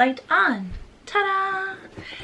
light on. Ta-da!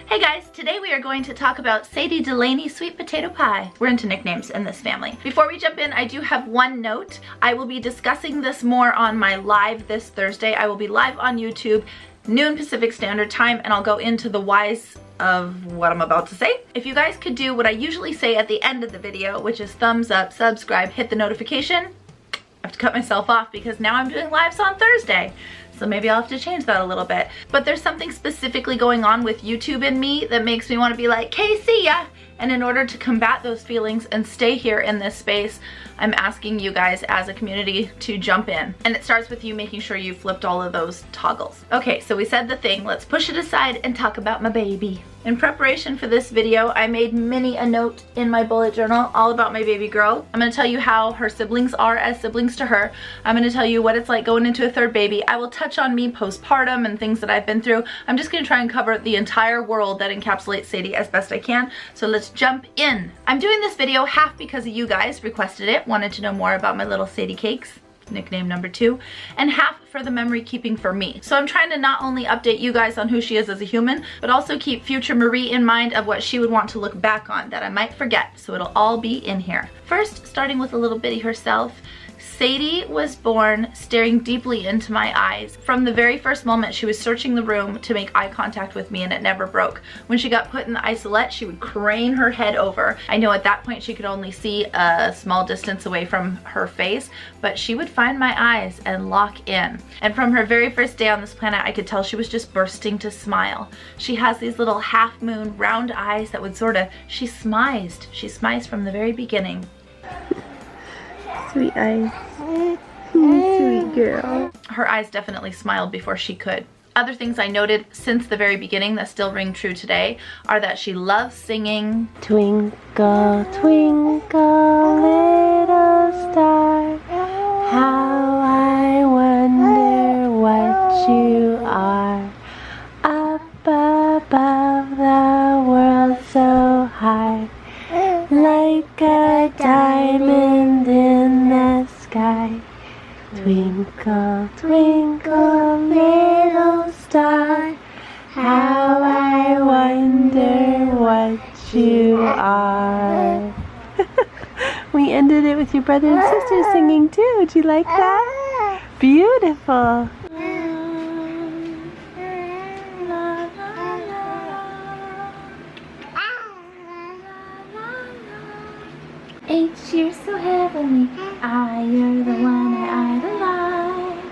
Hey guys, today we are going to talk about Sadie Delaney sweet potato pie. We're into nicknames in this family. Before we jump in, I do have one note. I will be discussing this more on my live this Thursday. I will be live on YouTube, noon Pacific Standard Time, and I'll go into the whys of what I'm about to say. If you guys could do what I usually say at the end of the video, which is thumbs up, subscribe, hit the notification. I have to cut myself off because now I'm doing lives on Thursday. So maybe I'll have to change that a little bit. But there's something specifically going on with YouTube in me that makes me want to be like, "Hey, see ya!" And in order to combat those feelings and stay here in this space, I'm asking you guys as a community to jump in. And it starts with you making sure you flipped all of those toggles. Okay, so we said the thing. Let's push it aside and talk about my baby. In preparation for this video, I made many a note in my bullet journal all about my baby girl. I'm going to tell you how her siblings are as siblings to her. I'm going to tell you what it's like going into a third baby. I will touch on me postpartum and things that I've been through. I'm just going to try and cover the entire world that encapsulates Sadie as best I can. So let's jump in. I'm doing this video half because of you guys requested it, wanted to know more about my little Sadie cakes, nickname number 2, and half for the memory keeping for me. So I'm trying to not only update you guys on who she is as a human, but also keep future Marie in mind of what she would want to look back on that I might forget. So it'll all be in here. First, starting with a little bitty herself, Sadie was born staring deeply into my eyes. From the very first moment, she was searching the room to make eye contact with me, and it never broke. When she got put in the isolette, she would crane her head over. I know at that point she could only see a small distance away from her face, but she would find my eyes and lock in. And from her very first day on this planet, I could tell she was just bursting to smile. She has these little half moon round eyes that would she smized. She smized from the very beginning. Sweet eyes. Sweet girl. Her eyes definitely smiled before she could. Other things I noted since the very beginning that still ring true today are that she loves singing. Twinkle, twinkle, little star, how I wonder what you are. Up above the world so high, like a diamond in the sky. Twinkle, twinkle, little star, how I wonder what you are. We ended it with your brother and sister singing too. Did you like that? Beautiful. H, you're so heavenly. I, you're the one I idolize.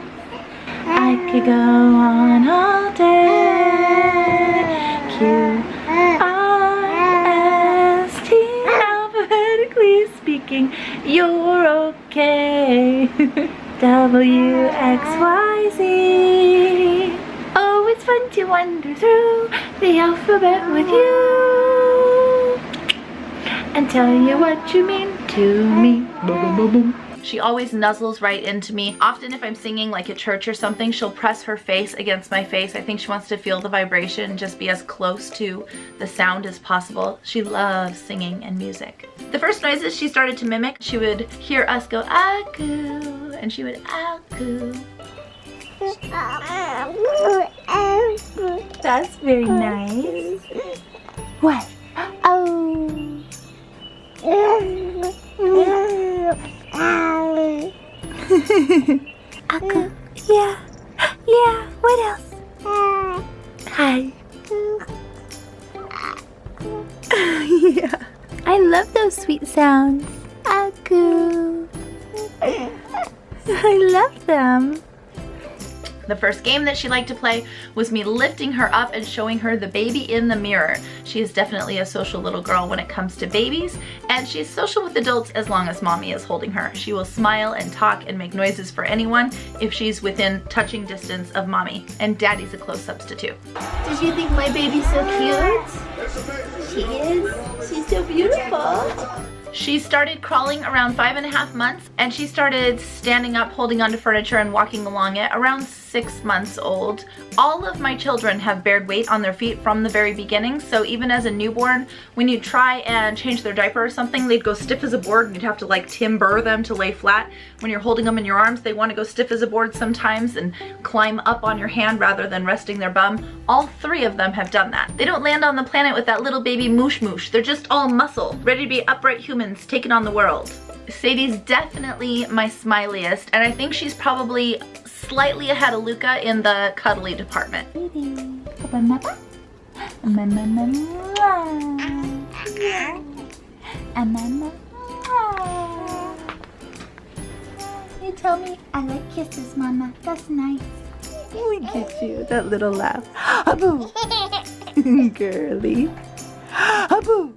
I could go on all day. Q, R, S, T, alphabetically speaking, you're okay. W, X, Y, Z. Oh, it's fun to wander through the alphabet with you and tell you what you mean to me. Boom, boom, boom, boom. She always nuzzles right into me. Often if I'm singing like at church or something, she'll press her face against my face. I think she wants to feel the vibration and just be as close to the sound as possible. She loves singing and music. The first noises she started to mimic, she would hear us go, "Aku," and she would, "Aku." That's very nice. What? Oh. Aku. Yeah. Yeah. What else? Hi. Yeah. I love those sweet sounds. Aku. I love them. The first game that she liked to play was me lifting her up and showing her the baby in the mirror. She is definitely a social little girl when it comes to babies, and she's social with adults as long as mommy is holding her. She will smile and talk and make noises for anyone if she's within touching distance of mommy, and daddy's a close substitute. Did you think my baby's so cute? She is. She's so beautiful. She started crawling around 5.5 months, and she started standing up, holding onto furniture and walking along it around 6 months old, all of my children have bared weight on their feet from the very beginning. So even as a newborn, when you try and change their diaper or something, they'd go stiff as a board and you'd have to like timber them to lay flat. When you're holding them in your arms, they want to go stiff as a board sometimes and climb up on your hand rather than resting their bum. All 3 of them have done that. They don't land on the planet with that little baby moosh moosh. They're just all muscle, ready to be upright humans taking on the world. Sadie's definitely my smiliest, and I think she's probably slightly ahead of Luca in the cuddly department. You tell me I like kisses, Mama. That's nice. Look at you, that little laugh. Aboo! Girly. Aboo!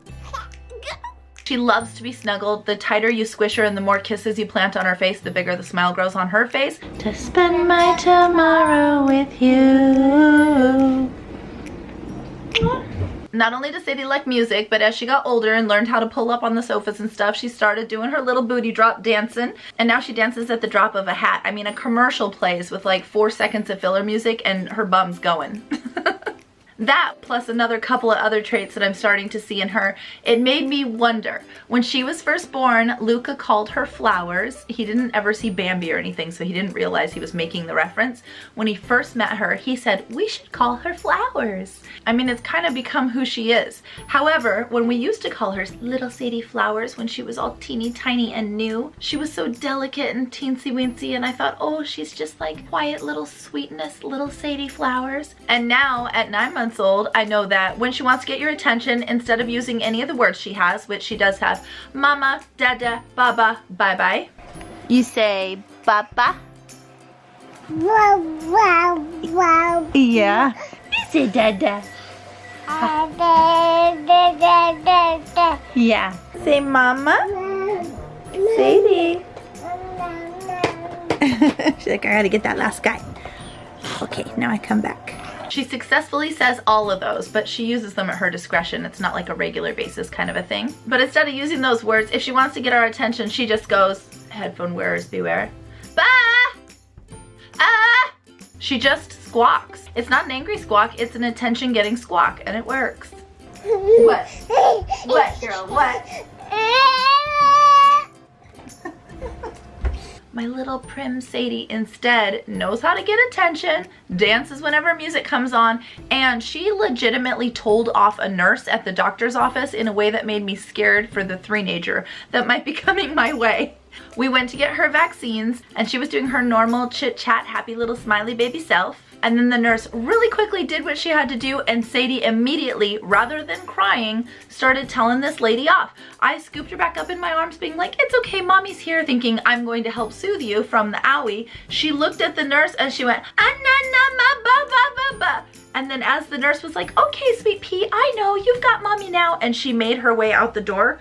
She loves to be snuggled. The tighter you squish her and the more kisses you plant on her face, the bigger the smile grows on her face. To spend my tomorrow with you. Not only does Sadie like music, but as she got older and learned how to pull up on the sofas and stuff, she started doing her little booty drop dancing. And now she dances at the drop of a hat. I mean, a commercial plays with like 4 seconds of filler music and her bum's going. That, plus another couple of other traits that I'm starting to see in her, it made me wonder. When she was first born, Luca called her Flowers. He didn't ever see Bambi or anything, so he didn't realize he was making the reference. When he first met her, he said, we should call her Flowers. I mean, it's kind of become who she is. However, when we used to call her Little Sadie Flowers when she was all teeny tiny and new, she was so delicate and teensy weensy, and I thought, oh, she's just like quiet little sweetness, Little Sadie Flowers. And now, at 9 months old, I know that when she wants to get your attention, instead of using any of the words she has, which she does have, mama, dada, baba, bye-bye, you say baba. Wow, wow, wow. Yeah. You say dada. Yeah. Say mama. Sadie. She's like, I gotta get that last guy. Okay, now I come back. She successfully says all of those, but she uses them at her discretion. It's not like a regular basis kind of a thing. But instead of using those words, if she wants to get our attention, she just goes, headphone wearers beware. Bah! Ah! She just squawks. It's not an angry squawk, it's an attention-getting squawk, and it works. What? What, girl, what? My little prim Sadie instead knows how to get attention, dances whenever music comes on, and she legitimately told off a nurse at the doctor's office in a way that made me scared for the 3-nager that might be coming my way. We went to get her vaccines, and she was doing her normal chit-chat, happy little smiley baby self. And then the nurse really quickly did what she had to do, and Sadie immediately, rather than crying, started telling this lady off. I scooped her back up in my arms being like, it's okay, mommy's here, thinking I'm going to help soothe you from the owie. She looked at the nurse and she went, ah-na-na-ma-ba-ba-ba-ba. And then as the nurse was like, okay, sweet pea, I know, you've got mommy now. And she made her way out the door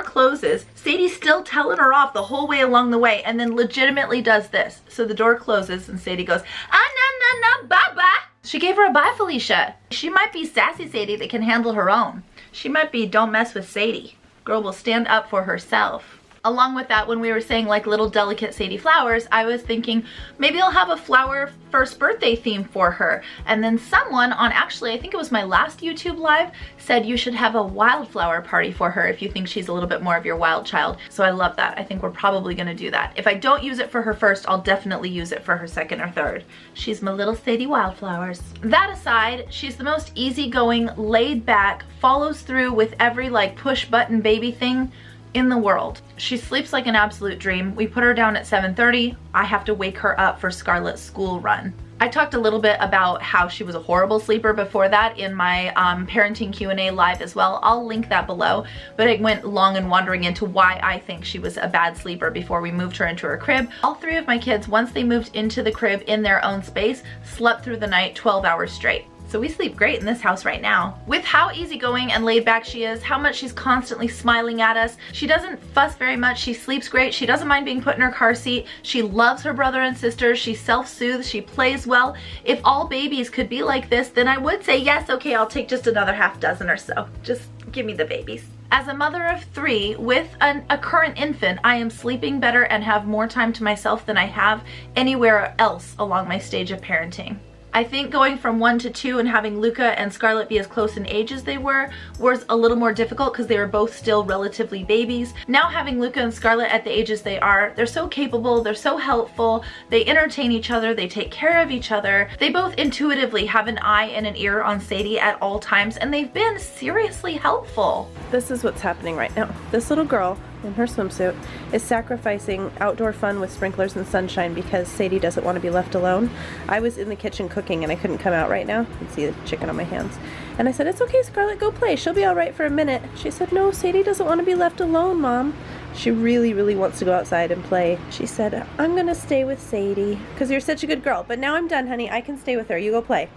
closes. Sadie's still telling her off the whole way along the way, and then legitimately does this. So the door closes and Sadie goes, ah-na-na-na-ba-ba. She gave her a bye, Felicia. She might be sassy Sadie that can handle her own. She might be don't mess with Sadie. Girl will stand up for herself. Along with that, when we were saying like little delicate Sadie Flowers, I was thinking maybe I'll have a flower first birthday theme for her. And then someone on, actually I think it was my last YouTube live, said you should have a wildflower party for her if you think she's a little bit more of your wild child. So I love that. I think we're probably gonna do that. If I don't use it for her first, I'll definitely use it for her second or third. She's my little Sadie Wildflowers. That aside, she's the most easygoing, laid back, follows through with every like push button baby thing in the world. She sleeps like an absolute dream. We put her down at 7:30. I have to wake her up for Scarlett's school run. I talked a little bit about how she was a horrible sleeper before that in my parenting Q&A live as well. I'll link that below, but I went long and wandering into why I think she was a bad sleeper before we moved her into her crib. All 3 of my kids, once they moved into the crib in their own space, slept through the night 12 hours straight. So we sleep great in this house right now. With how easygoing and laid back she is, how much she's constantly smiling at us, she doesn't fuss very much, she sleeps great, she doesn't mind being put in her car seat, she loves her brother and sisters, she self-soothes, she plays well. If all babies could be like this, then I would say yes, okay, I'll take just another half dozen or so. Just give me the babies. As a mother of 3 with a current infant, I am sleeping better and have more time to myself than I have anywhere else along my stage of parenting. I think going from 1 to 2 and having Luca and Scarlett be as close in age as they were was a little more difficult because they were both still relatively babies. Now having Luca and Scarlett at the ages they are, they're so capable, they're so helpful, they entertain each other, they take care of each other. They both intuitively have an eye and an ear on Sadie at all times, and they've been seriously helpful. This is what's happening right now. This little girl in her swimsuit is sacrificing outdoor fun with sprinklers and sunshine because Sadie doesn't want to be left alone. I was in the kitchen cooking and I couldn't come out right now. You can see the chicken on my hands. And I said, "It's okay, Scarlett, go play. She'll be all right for a minute." She said, "No, Sadie doesn't want to be left alone, Mom." She really, really wants to go outside and play. She said, "I'm gonna stay with Sadie because you're such a good girl. But now I'm done, honey. I can stay with her. You go play."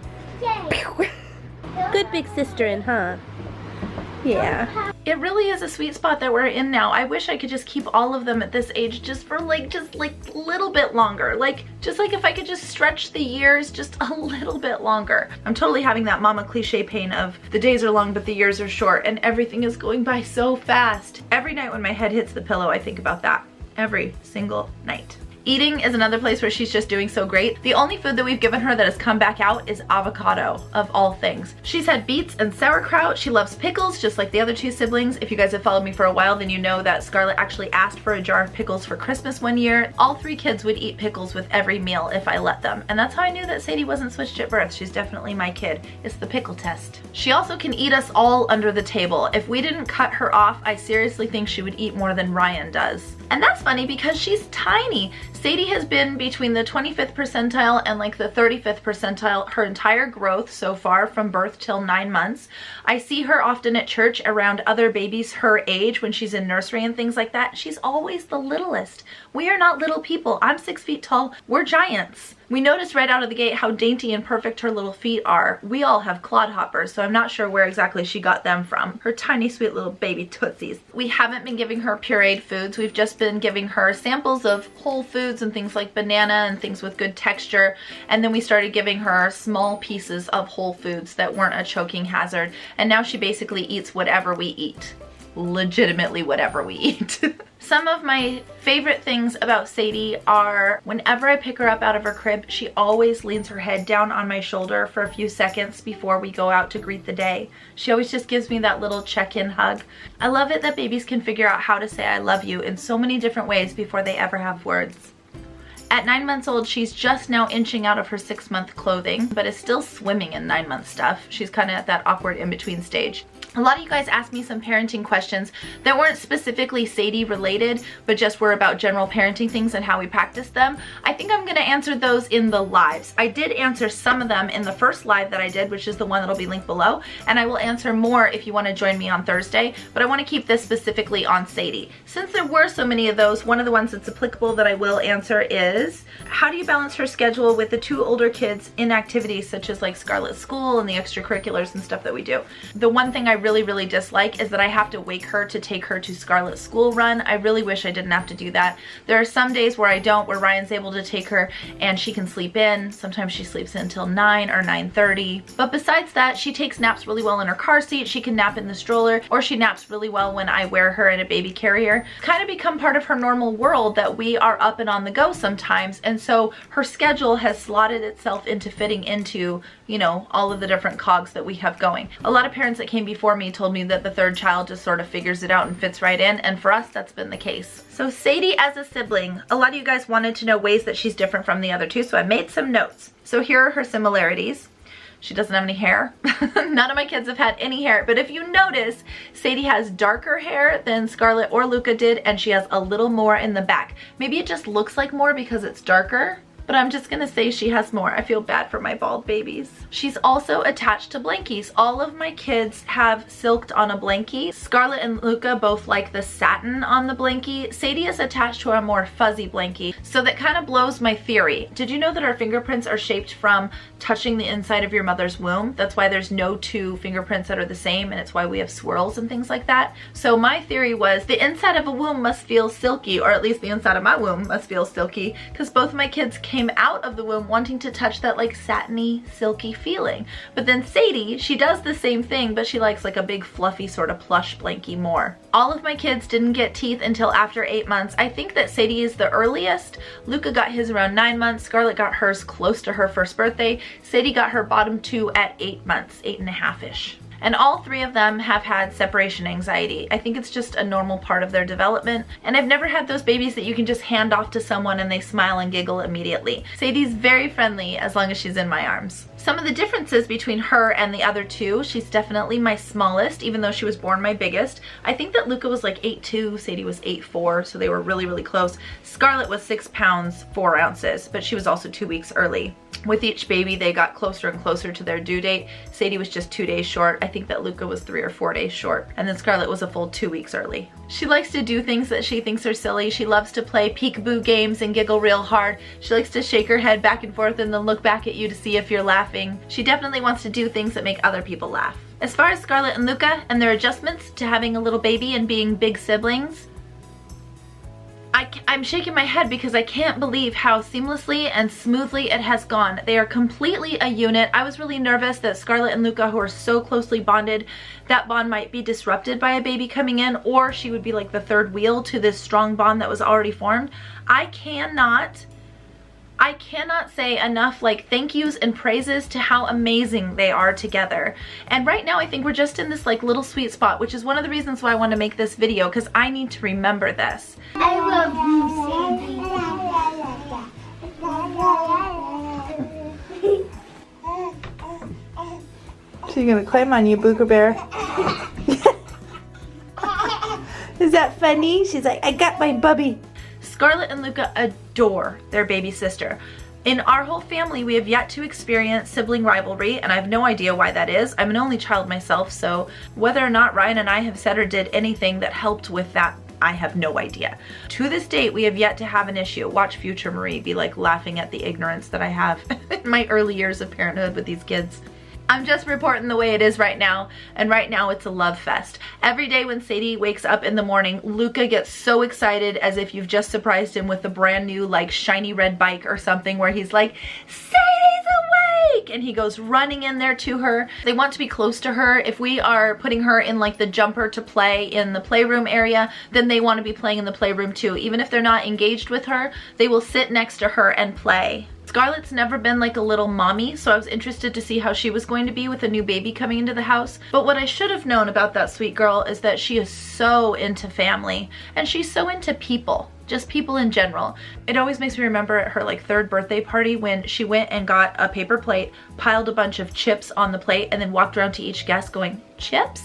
Yay. Good big sisterin', huh? Yeah. It really is a sweet spot that we're in now. I wish I could just keep all of them at this age just for like a little bit longer. Just like if I could just stretch the years just a little bit longer. I'm totally having that mama cliche pain of the days are long but the years are short and everything is going by so fast. Every night when my head hits the pillow, I think about that. Every single night. Eating is another place where she's just doing so great. The only food that we've given her that has come back out is avocado, of all things. She's had beets and sauerkraut. She loves pickles, just like the other 2 siblings. If you guys have followed me for a while, then you know that Scarlett actually asked for a jar of pickles for Christmas one year. All 3 kids would eat pickles with every meal if I let them. And that's how I knew that Sadie wasn't switched at birth. She's definitely my kid. It's the pickle test. She also can eat us all under the table. If we didn't cut her off, I seriously think she would eat more than Ryan does. And that's funny because she's tiny. Sadie has been between the 25th percentile and like the 35th percentile her entire growth so far from birth till 9 months. I see her often at church around other babies her age when she's in nursery and things like that. She's always the littlest. We are not little people. I'm 6 feet tall. We're giants. We noticed right out of the gate how dainty and perfect her little feet are. We all have clodhoppers, so I'm not sure where exactly she got them from. Her tiny, sweet little baby tootsies. We haven't been giving her pureed foods. We've just been giving her samples of whole foods and things like banana and things with good texture. And then we started giving her small pieces of whole foods that weren't a choking hazard. And now she basically eats whatever we eat. Legitimately whatever we eat. Some of my favorite things about Sadie are whenever I pick her up out of her crib, she always leans her head down on my shoulder for a few seconds before we go out to greet the day. She always just gives me that little check-in hug. I love it that babies can figure out how to say I love you in so many different ways before they ever have words. At 9 months old, she's just now inching out of her 6-month clothing, but is still swimming in 9-month stuff. She's kind of at that awkward in-between stage. A lot of you guys asked me some parenting questions that weren't specifically Sadie related, but just were about general parenting things and how we practice them. I think I'm gonna answer those in the lives. I did answer some of them in the first live that I did, which is the one that'll be linked below, and I will answer more if you wanna join me on Thursday, but I wanna keep this specifically on Sadie. Since there were so many of those, one of the ones that's applicable that I will answer is, how do you balance her schedule with the 2 older kids in activities such as like Scarlett's school and the extracurriculars and stuff that we do? The one thing I really dislike is that I have to wake her to take her to Scarlett's school run. I really wish I didn't have to do that. There are some days where I don't, where Ryan's able to take her and she can sleep in. Sometimes she sleeps in until 9 or 9:30. But besides that, she takes naps really well in her car seat. She can nap in the stroller, or she naps really well when I wear her in a baby carrier. Kind of become part of her normal world that we are up and on the go sometimes. And so her schedule has slotted itself into fitting into, you know, all of the different cogs that we have going. A lot of parents that came before me told me that the 3rd child just sort of figures it out and fits right in, and for us that's been the case. So Sadie as a sibling, a lot of you guys wanted to know ways that she's different from the other 2, so I made some notes. So here are her similarities. She doesn't have any hair. None of my kids have had any hair, but if you notice, Sadie has darker hair than Scarlett or Luca did, and she has a little more in the back. Maybe it just looks like more because it's darker, but I'm just gonna say she has more. I feel bad for my bald babies. She's also attached to blankies. All of my kids have silked on a blankie. Scarlett and Luca both like the satin on the blankie. Sadie is attached to a more fuzzy blankie, so that kind of blows my theory. Did you know that our fingerprints are shaped from touching the inside of your mother's womb? That's why there's no 2 fingerprints that are the same, and it's why we have swirls and things like that. So my theory was the inside of a womb must feel silky, or at least the inside of my womb must feel silky, because both my kids came came out of the womb wanting to touch that like satiny, silky feeling. But then Sadie, she does the same thing, but she likes like a big fluffy sort of plush blankie more. All of my kids didn't get teeth until after 8 months. I think that Sadie is the earliest. Luca got his around 9 months. Scarlett got hers close to her first birthday. Sadie got her bottom 2 at 8 months, 8.5-ish. And all 3 of them have had separation anxiety. I think it's just a normal part of their development. And I've never had those babies that you can just hand off to someone and they smile and giggle immediately. Sadie's very friendly as long as she's in my arms. Some of the differences between her and the other 2, she's definitely my smallest, even though she was born my biggest. I think that Luca was like 8'2", Sadie was 8'4", so they were really, really close. Scarlett was 6 pounds, 4 ounces, but she was also 2 weeks early. With each baby, they got closer and closer to their due date. Sadie was just 2 days short. I think that Luca was 3 or 4 days short. And then Scarlett was a full 2 weeks early. She likes to do things that she thinks are silly. She loves to play peekaboo games and giggle real hard. She likes to shake her head back and forth and then look back at you to see if you're laughing. She definitely wants to do things that make other people laugh. As far as Scarlett and Luca and their adjustments to having a little baby and being big siblings, I'm shaking my head because I can't believe how seamlessly and smoothly it has gone. They are completely a unit. I was really nervous that Scarlett and Luca, who are so closely bonded, that bond might be disrupted by a baby coming in, or she would be like the third wheel to this strong bond that was already formed. I cannot say enough like thank yous and praises to how amazing they are together. And right now I think we're just in this like little sweet spot, which is one of the reasons why I want to make this video, because I need to remember this. I love you, Sadie. She's gonna climb on you, Booger Bear. Is that funny? She's like, I got my bubby. Scarlett and Luca adore their baby sister. In our whole family, we have yet to experience sibling rivalry, and I have no idea why that is. I'm an only child myself, so whether or not Ryan and I have said or did anything that helped with that, I have no idea. To this date, we have yet to have an issue. Watch future Marie be like laughing at the ignorance that I have in my early years of parenthood with these kids. I'm just reporting the way it is right now, and right now it's a love fest. Every day when Sadie wakes up in the morning, Luca gets so excited as if you've just surprised him with a brand new like shiny red bike or something, where he's like, Sadie's awake! And he goes running in there to her. They want to be close to her. If we are putting her in like the jumper to play in the playroom area, then they want to be playing in the playroom too. Even if they're not engaged with her, they will sit next to her and play. Scarlett's never been like a little mommy, so I was interested to see how she was going to be with a new baby coming into the house. But what I should have known about that sweet girl is that she is so into family, and she's so into people. Just people in general. It always makes me remember at her like 3rd birthday party when she went and got a paper plate, piled a bunch of chips on the plate, and then walked around to each guest going, chips?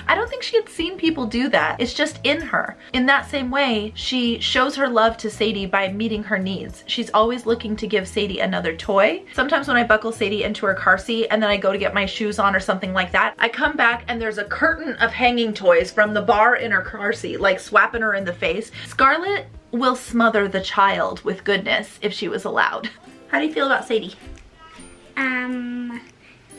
I don't think she had seen people do that. It's just in her. In that same way, she shows her love to Sadie by meeting her needs. She's always looking to give Sadie another toy. Sometimes when I buckle Sadie into her car seat and then I go to get my shoes on or something like that, I come back and there's a curtain of hanging toys from the bar in her car seat, like swapping her in the face. Scarlett will smother the child with goodness if she was allowed. How do you feel about Sadie?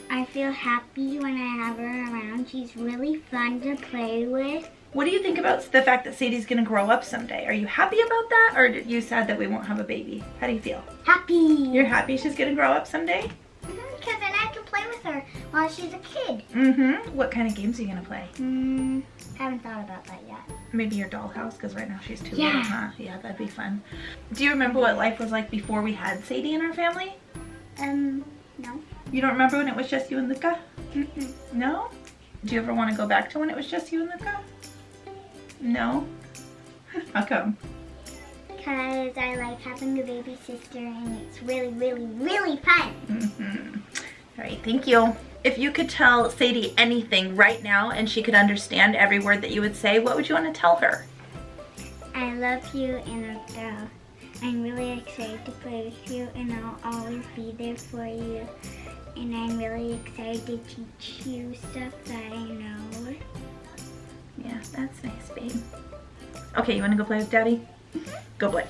I feel happy when I have her around. She's really fun to play with. What do you think about the fact that Sadie's gonna grow up someday? Are you happy about that, or are you sad that we won't have a baby? How do you feel? Happy. You're happy she's gonna grow up someday? Because then I can play with her while she's a kid. What kind of games are you gonna play? Haven't thought about that yet. Maybe your dollhouse, because right now she's too Yeah. little, huh? Yeah, that'd be fun. Do you remember what life was like before we had Sadie in our family? No. You don't remember when it was just you and Luca? No? Do you ever want to go back to when it was just you and Luca? No? How come? Because I like having a baby sister and it's really, really, really fun. All right, thank you. If you could tell Sadie anything right now and she could understand every word that you would say, what would you want to tell her? I love you and I'm really excited to play with you, and I'll always be there for you. And I'm really excited to teach you stuff that I know. Yeah, that's nice, babe. Okay, you want to go play with Daddy? Go play.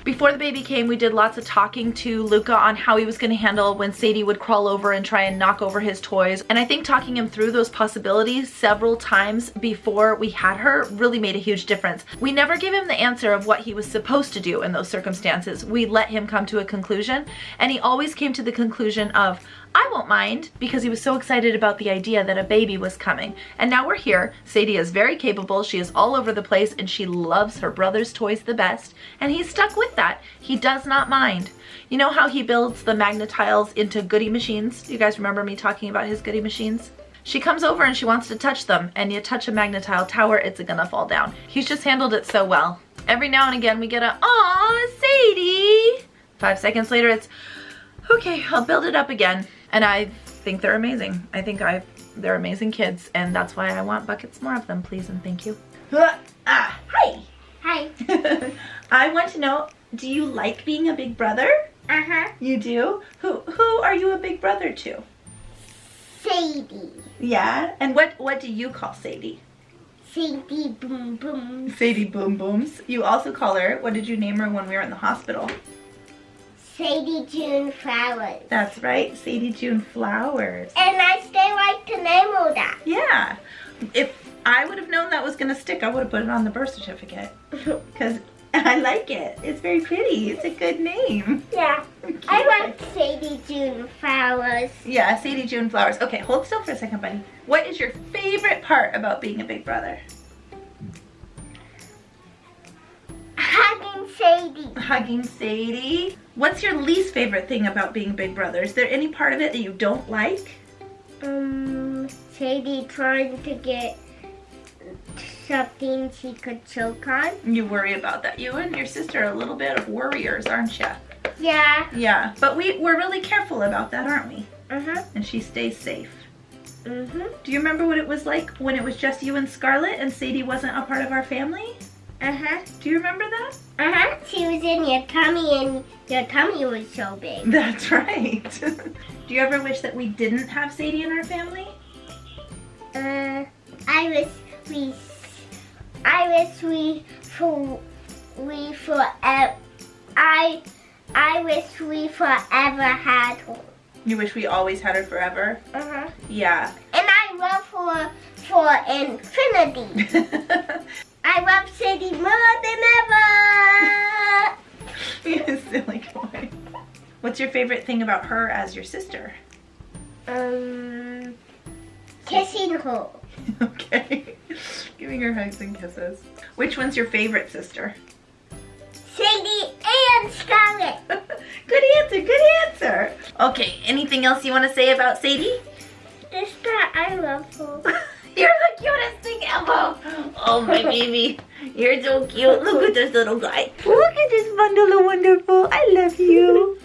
Before the baby came, we did lots of talking to Luca on how he was going to handle when Sadie would crawl over and try and knock over his toys. And I think talking him through those possibilities several times before we had her really made a huge difference. We never gave him the answer of what he was supposed to do in those circumstances. We let him come to a conclusion, and he always came to the conclusion of, I won't mind, because he was so excited about the idea that a baby was coming. And now we're here. Sadie is very capable. She is all over the place, and she loves her brother's toys the best. And he's stuck with that. He does not mind. You know how he builds the Magnetiles into goodie machines? You guys remember me talking about his goodie machines? She comes over and she wants to touch them, and you touch a Magnetile tower, it's gonna fall down. He's just handled it so well. Every now and again we get a, "Aw, Sadie!" 5 seconds later it's, "Okay, I'll build it up again." And I think they're amazing. I think they're amazing kids, and that's why I want buckets more of them, please and thank you. Hi! Hi. I want to know, do you like being a big brother? Uh-huh. You do? Who are you a big brother to? Sadie. Yeah? And what do you call Sadie? Sadie Boom Boom. Sadie Boom Booms. You also call her, what did you name her when we were in the hospital? Sadie June Flowers. That's right, Sadie June Flowers. And I still like to name all that. Yeah. If I would have known that was going to stick, I would have put it on the birth certificate. Because I like it. It's very pretty. It's a good name. Yeah. I like Sadie June Flowers. Yeah, Sadie June Flowers. Okay, hold still for a second, buddy. What is your favorite part about being a big brother? Hugging Sadie. Hugging Sadie. What's your least favorite thing about being big brother? Is there any part of it that you don't like? Sadie trying to get something she could choke on. You worry about that. You and your sister are a little bit of worriers, aren't you? Yeah. Yeah, but we're really careful about that, aren't we? Uh-huh. And she stays safe. Mm-hmm. Do you remember what it was like when it was just you and Scarlett and Sadie wasn't a part of our family? Uh-huh. Do you remember that? Uh-huh. She was in your tummy and your tummy was so big. That's right. Do you ever wish that we didn't have Sadie in our family? I wish we forever had her. You wish we always had her forever? Uh-huh. Yeah. And I love her for infinity. I love Sadie more than ever. You silly boy. What's your favorite thing about her as your sister? Kissing her. Okay. Giving her hugs and kisses. Which one's your favorite sister? Sadie and Scarlett. Good answer, good answer. Okay, anything else you want to say about Sadie? Just that I love her. You're the cutest thing ever. Oh, my baby. You're so cute. Look at this little guy. Look at this bundle of wonderful. I love you.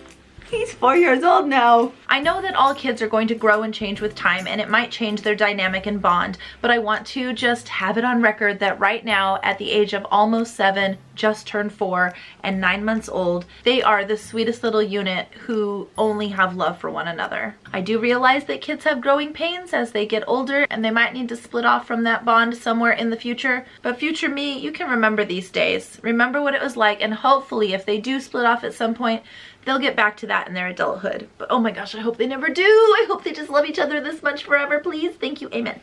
He's 4 years old now. I know that all kids are going to grow and change with time, and it might change their dynamic and bond, but I want to just have it on record that right now, at the age of almost 7, just turned 4, and 9 months old, they are the sweetest little unit who only have love for one another. I do realize that kids have growing pains as they get older, and they might need to split off from that bond somewhere in the future, but future me, you can remember these days. Remember what it was like, and hopefully if they do split off at some point, they'll get back to that in their adulthood. But oh my gosh, I hope they never do. I hope they just love each other this much forever, please. Thank you, amen.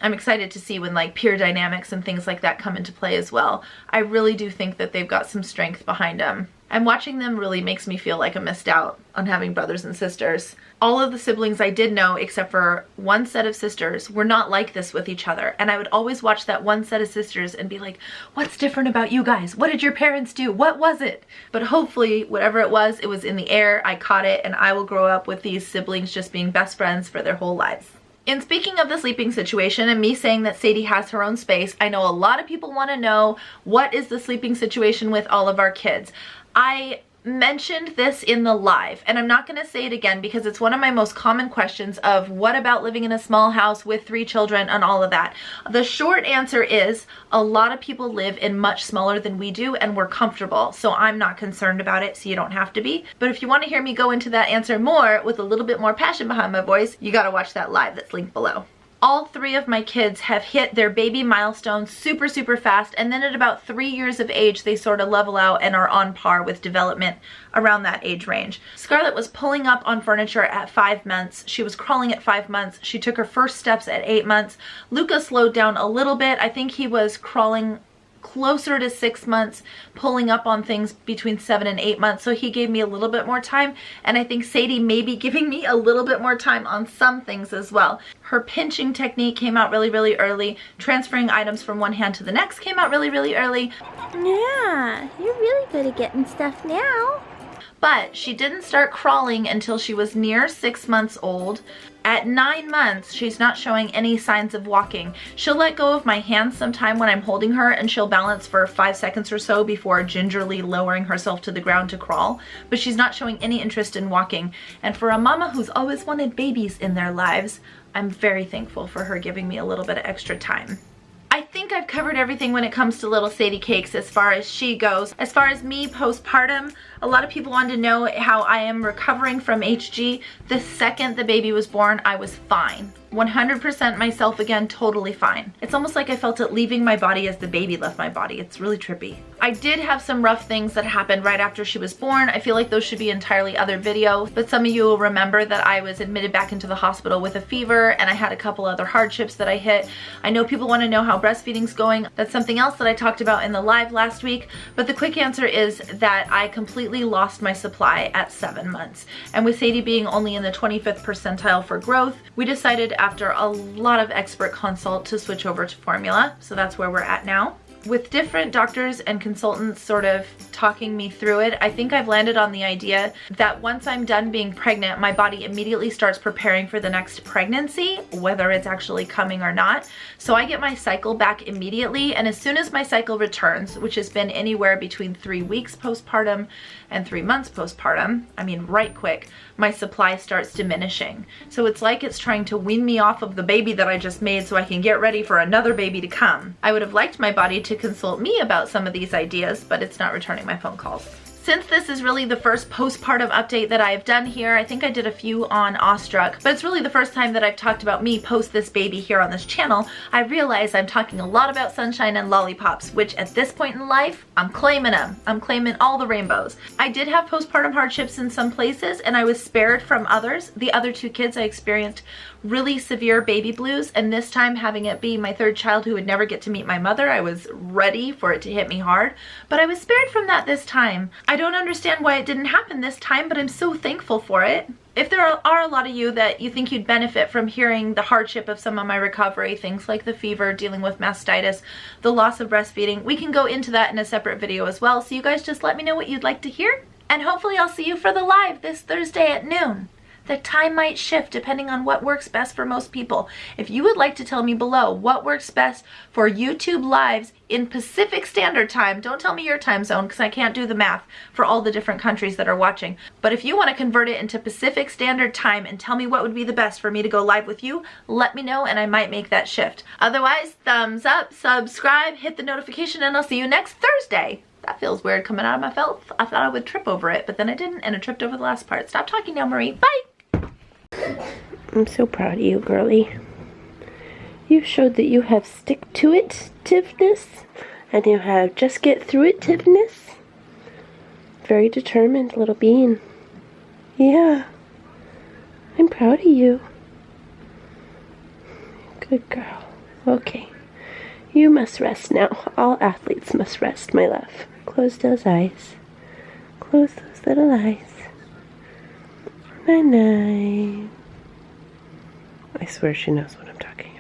I'm excited to see when like peer dynamics and things like that come into play as well. I really do think that they've got some strength behind them. And watching them really makes me feel like I missed out on having brothers and sisters. All of the siblings I did know, except for one set of sisters, were not like this with each other. And I would always watch that one set of sisters and be like, what's different about you guys? What did your parents do? What was it? But hopefully, whatever it was in the air, I caught it, and I will grow up with these siblings just being best friends for their whole lives. And speaking of the sleeping situation and me saying that Sadie has her own space, I know a lot of people want to know what is the sleeping situation with all of our kids. I mentioned this in the live, and I'm not going to say it again because it's one of my most common questions of what about living in a small house with 3 children and all of that. The short answer is a lot of people live in much smaller than we do, and we're comfortable, so I'm not concerned about it, so you don't have to be. But if you want to hear me go into that answer more with a little bit more passion behind my voice, you got to watch that live that's linked below. All 3 of my kids have hit their baby milestones super, super fast, and then at about 3 years of age, they sort of level out and are on par with development around that age range. Scarlett was pulling up on furniture at 5 months. She was crawling at 5 months. She took her first steps at 8 months. Luca slowed down a little bit. I think he was crawling closer to 6 months, pulling up on things between 7 and 8 months. So he gave me a little bit more time, and I think Sadie may be giving me a little bit more time on some things as well. Her pinching technique came out really, really early. Transferring items from one hand to the next came out really, really early. Yeah, you're really good at getting stuff now. But she didn't start crawling until she was near 6 months old. At 9 months, she's not showing any signs of walking. She'll let go of my hand sometime when I'm holding her, and she'll balance for 5 seconds or so before gingerly lowering herself to the ground to crawl, but she's not showing any interest in walking. And for a mama who's always wanted babies in their lives, I'm very thankful for her giving me a little bit of extra time. I think I've covered everything when it comes to little Sadie Cakes as far as she goes. As far as me postpartum, a lot of people wanted to know how I am recovering from HG. The second the baby was born, I was fine. 100% myself again, totally fine. It's almost like I felt it leaving my body as the baby left my body. It's really trippy. I did have some rough things that happened right after she was born. I feel like those should be entirely other videos, but some of you will remember that I was admitted back into the hospital with a fever, and I had a couple other hardships that I hit. I know people want to know how breastfeeding's going. That's something else that I talked about in the live last week, but the quick answer is that I completely lost my supply at 7 months. And with Sadie being only in the 25th percentile for growth, we decided after a lot of expert consult to switch over to formula. So that's where we're at now. With different doctors and consultants sort of talking me through it, I think I've landed on the idea that once I'm done being pregnant, my body immediately starts preparing for the next pregnancy, whether it's actually coming or not. So I get my cycle back immediately, and as soon as my cycle returns, which has been anywhere between 3 weeks postpartum and 3 months postpartum, I mean right quick, my supply starts diminishing. So it's like it's trying to wean me off of the baby that I just made so I can get ready for another baby to come. I would have liked my body to consult me about some of these ideas, but it's not returning my phone calls. Since this is really the first postpartum update that I've done here, I think I did a few on Awestruck, but it's really the first time that I've talked about me post this baby here on this channel. I realize I'm talking a lot about sunshine and lollipops, which at this point in life, I'm claiming them. I'm claiming all the rainbows. I did have postpartum hardships in some places, and I was spared from others. The other 2 kids, I experienced really severe baby blues, and this time, having it be my 3rd child who would never get to meet my mother, I was ready for it to hit me hard, but I was spared from that this time. I don't understand why it didn't happen this time, but I'm so thankful for it. If there are a lot of you that you think you'd benefit from hearing the hardship of some of my recovery, things like the fever, dealing with mastitis, the loss of breastfeeding, we can go into that in a separate video as well. So you guys just let me know what you'd like to hear, and hopefully I'll see you for the live this Thursday at noon. The time might shift depending on what works best for most people. If you would like to tell me below what works best for YouTube lives in Pacific Standard Time, don't tell me your time zone because I can't do the math for all the different countries that are watching. But if you want to convert it into Pacific Standard Time and tell me what would be the best for me to go live with you, let me know and I might make that shift. Otherwise, thumbs up, subscribe, hit the notification, and I'll see you next Thursday. That feels weird coming out of my mouth. I thought I would trip over it, but then I didn't, and I tripped over the last part. Stop talking now, Marie. Bye! I'm so proud of you, girlie. You showed that you have stick-to-it-tiveness, and you have just-get-through-it-tiveness. Very determined little bean. Yeah. I'm proud of you. Good girl. Okay. You must rest now. All athletes must rest, my love. Close those eyes. Close those little eyes. Night-night. I swear she knows what I'm talking